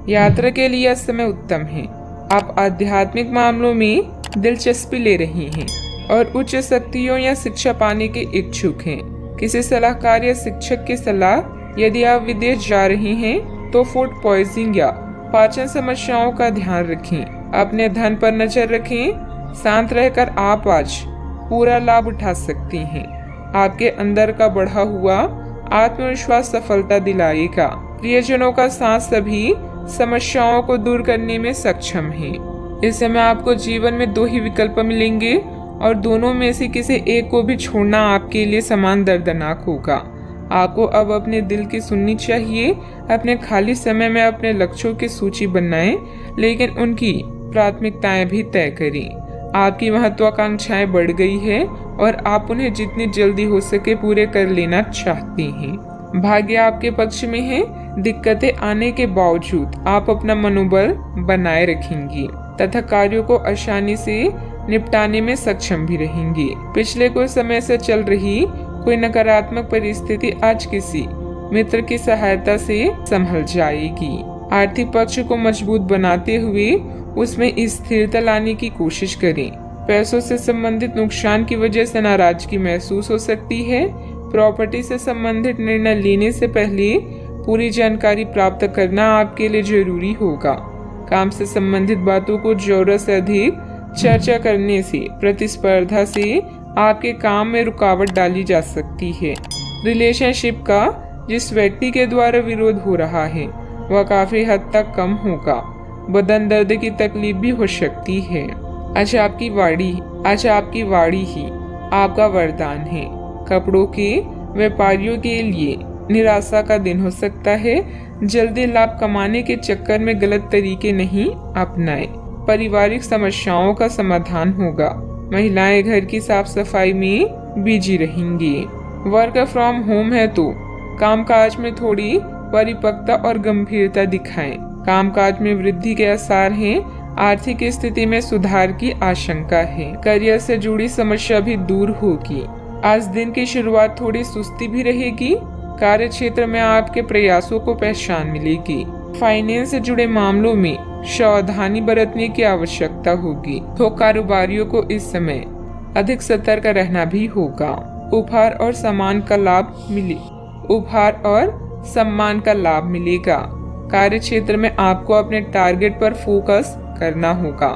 यात्रा के लिए यह समय उत्तम है। आप आध्यात्मिक मामलों में दिलचस्पी ले रही हैं और उच्च शक्तियों या शिक्षा पाने के इच्छुक हैं। किसी सलाहकार या शिक्षक की सलाह यदि आप विदेश जा रही हैं तो फूड पॉइजनिंग या पाचन समस्याओं का ध्यान रखें। अपने धन पर नजर रखें। शांत रहकर आप आज पूरा लाभ उठा सकती हैं। आपके अंदर का बढ़ा हुआ आत्मविश्वास सफलता दिलाएगा। प्रियजनों का साथ सभी समस्याओं को दूर करने में सक्षम है। इस समय आपको जीवन में 2 ही विकल्प मिलेंगे और दोनों में से किसी एक को भी छोड़ना आपके लिए समान दर्दनाक होगा। आपको अब अपने दिल की सुननी चाहिए। अपने खाली समय में अपने लक्ष्यों की सूची बनाएं, लेकिन उनकी प्राथमिकताएं भी तय करें। आपकी महत्वाकांक्षाएं बढ़ गई है और आप उन्हें जितनी जल्दी हो सके पूरे कर लेना चाहती हैं। भाग्य आपके पक्ष में है। दिक्कतें आने के बावजूद आप अपना मनोबल बनाए रखेंगी तथा कार्यों को आसानी से निपटाने में सक्षम भी रहेंगी। पिछले कुछ समय से चल रही कोई नकारात्मक परिस्थिति आज किसी मित्र की सहायता से संभल जाएगी। आर्थिक पक्ष को मजबूत बनाते हुए उसमें स्थिरता लाने की कोशिश करें। पैसों से संबंधित नुकसान की वजह से नाराजगी महसूस हो सकती है। प्रॉपर्टी से संबंधित निर्णय लेने से पहले पूरी जानकारी प्राप्त करना आपके लिए जरूरी होगा। काम से संबंधित बातों को जरूरत से अधिक चर्चा करने से प्रतिस्पर्धा से आपके काम में रुकावट डाली जा सकती है। रिलेशनशिप का जिस व्यक्ति के द्वारा विरोध हो रहा है वह काफी हद तक कम होगा। बदन दर्द की तकलीफ भी हो सकती है। आज आपकी वाड़ी ही आपका वरदान है। कपड़ों के व्यापारियों के लिए निराशा का दिन हो सकता है। जल्दी लाभ कमाने के चक्कर में गलत तरीके नहीं अपनाएं। पारिवारिक समस्याओं का समाधान होगा। महिलाएं घर की साफ सफाई में बिजी रहेंगी। वर्क फ्रॉम होम है तो कामकाज में थोड़ी परिपक्वता और गंभीरता दिखाएं। कामकाज में वृद्धि के आसार हैं। आर्थिक स्थिति में सुधार की आशंका है। करियर से जुड़ी समस्या भी दूर होगी। आज दिन की शुरुआत थोड़ी सुस्ती भी रहेगी। कार्य क्षेत्र में आपके प्रयासों को पहचान मिलेगी। फाइनेंस से जुड़े मामलों में सावधानी बरतने की आवश्यकता होगी। तो कारोबारियों को इस समय अधिक सतर्क रहना भी होगा। उपहार और सम्मान का लाभ मिलेगा। कार्य क्षेत्र में आपको अपने टारगेट पर फोकस करना होगा।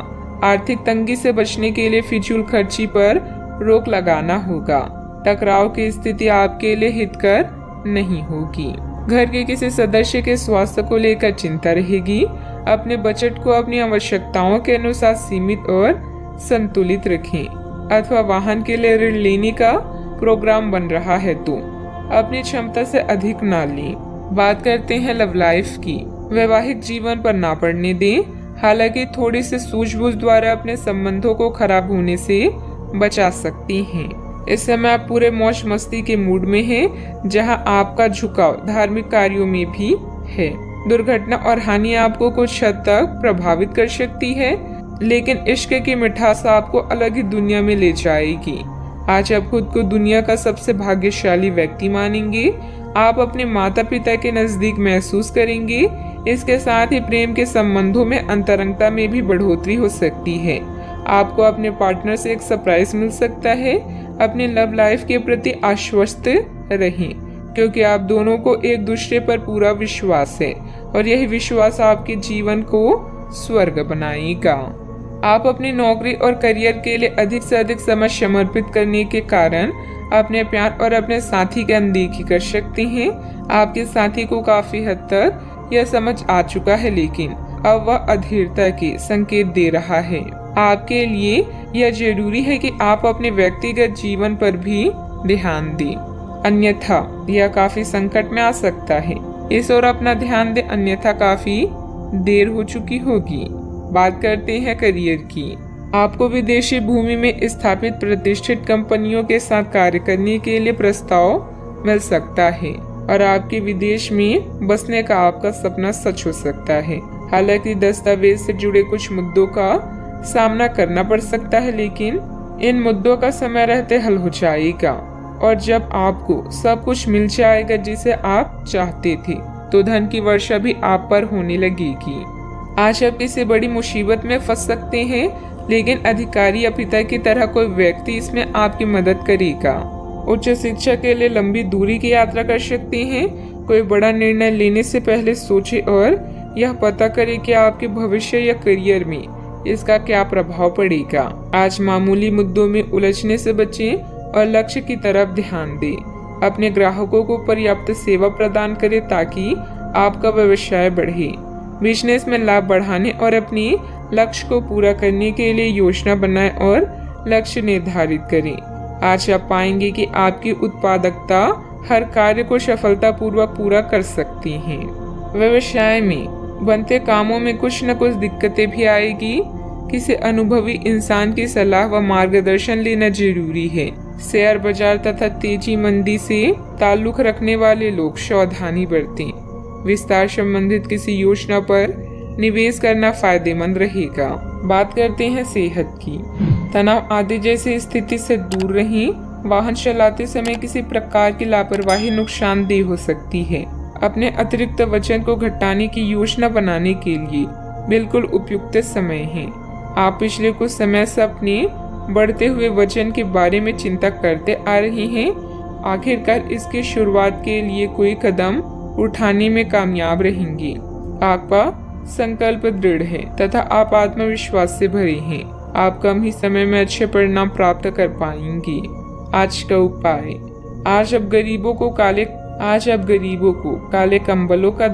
आर्थिक तंगी से बचने के लिए फिजूल खर्ची पर रोक लगाना होगा। टकराव की स्थिति आपके लिए हितकर नहीं होगी। घर के किसी सदस्य के स्वास्थ्य को लेकर चिंता रहेगी। अपने बजट को अपनी आवश्यकताओं के अनुसार सीमित और संतुलित रखें। अथवा वाहन के लिए ऋण लेने का प्रोग्राम बन रहा है तो अपनी क्षमता से अधिक ना लें। बात करते हैं लव लाइफ की। वैवाहिक जीवन पर ना पड़ने दें। हालांकि थोड़ी सी सूझबूझ द्वारा अपने संबंधों को खराब होने से बचा सकती हैं। इस समय आप पूरे मौज मस्ती के मूड में हैं, जहां आपका झुकाव धार्मिक कार्यों में भी है। दुर्घटना और हानि आपको कुछ हद तक प्रभावित कर सकती है, लेकिन इश्क की मिठास आपको अलग ही दुनिया में ले जाएगी। आज आप खुद को दुनिया का सबसे भाग्यशाली व्यक्ति मानेंगे। आप अपने माता पिता के नजदीक महसूस करेंगे। इसके साथ ही प्रेम के संबंधों में अंतरंगता में भी बढ़ोतरी हो सकती है। आपको अपने पार्टनर से एक सरप्राइज मिल सकता है। अपने लव लाइफ के प्रति आश्वस्त रहें, क्योंकि आप दोनों को एक दूसरे पर पूरा विश्वास है और यही विश्वास आपके जीवन को स्वर्ग बनाएगा। आप अपनी नौकरी और करियर के लिए अधिक से अधिक समय समर्पित करने के कारण अपने प्यार और अपने साथी की अनदेखी कर सकते हैं। आपके साथी को काफी हद तक यह समझ आ चुका है, लेकिन अब वह अधीरता के संकेत दे रहा है। आपके लिए यह जरूरी है कि आप अपने व्यक्तिगत जीवन पर भी ध्यान दें, अन्यथा यह काफी संकट में आ सकता है। इस ओर अपना ध्यान दें, अन्यथा काफी देर हो चुकी होगी। बात करते हैं करियर की। आपको विदेशी भूमि में स्थापित प्रतिष्ठित कंपनियों के साथ कार्य करने के लिए प्रस्ताव मिल सकता है और आपके विदेश में बसने का आपका सपना सच हो सकता है। हालांकि दस्तावेज से जुड़े कुछ मुद्दों का सामना करना पड़ सकता है, लेकिन इन मुद्दों का समय रहते हल हो जाएगा और जब आपको सब कुछ मिल जाएगा जिसे आप चाहते थे, तो धन की वर्षा भी आप पर होने लगेगी। आज आप किसी बड़ी मुसीबत में फंस सकते हैं, लेकिन अधिकारी या पिता की तरह कोई व्यक्ति इसमें आपकी मदद करेगा। उच्च शिक्षा के लिए लंबी दूरी की यात्रा कर सकते हैं। कोई बड़ा निर्णय लेने से पहले सोचें और यह पता करें कि आपके भविष्य या करियर में इसका क्या प्रभाव पड़ेगा। आज मामूली मुद्दों में उलझने से बचें और लक्ष्य की तरफ ध्यान दें। अपने ग्राहकों को पर्याप्त सेवा प्रदान करें ताकि आपका व्यवसाय बढ़े। बिजनेस में लाभ बढ़ाने और अपनी लक्ष्य को पूरा करने के लिए योजना बनाएं और लक्ष्य निर्धारित करें। आज आप पाएंगे कि आपकी उत्पादकता हर कार्य को सफलतापूर्वक पूरा कर सकती है। व्यवसाय में बनते कामों में कुछ न कुछ दिक्कतें भी आएगी। किसी अनुभवी इंसान की सलाह व मार्गदर्शन लेना जरूरी है। शेयर बाजार तथा तेजी मंदी से ताल्लुक रखने वाले लोग सावधानी बरतें। विस्तार संबंधित किसी योजना पर निवेश करना फायदेमंद रहेगा। बात करते हैं सेहत की। तनाव आदि जैसी स्थिति से दूर रहें। वाहन चलाते समय किसी प्रकार की लापरवाही नुकसानदेह हो सकती है। अपने अतिरिक्त वजन को घटाने की योजना बनाने के लिए बिल्कुल उपयुक्त समय है। आप पिछले कुछ समय से अपने बढ़ते हुए वजन के बारे में चिंता करते आ रहे हैं। आखिरकार इसकी शुरुआत के लिए कोई कदम उठाने में कामयाब रहेंगे। आपका संकल्प दृढ़ है तथा आप आत्मविश्वास से भरे हैं। आप कम ही समय में अच्छे परिणाम प्राप्त कर पाएंगे। आज का उपाय। आज आप गरीबों को काले कंबलों का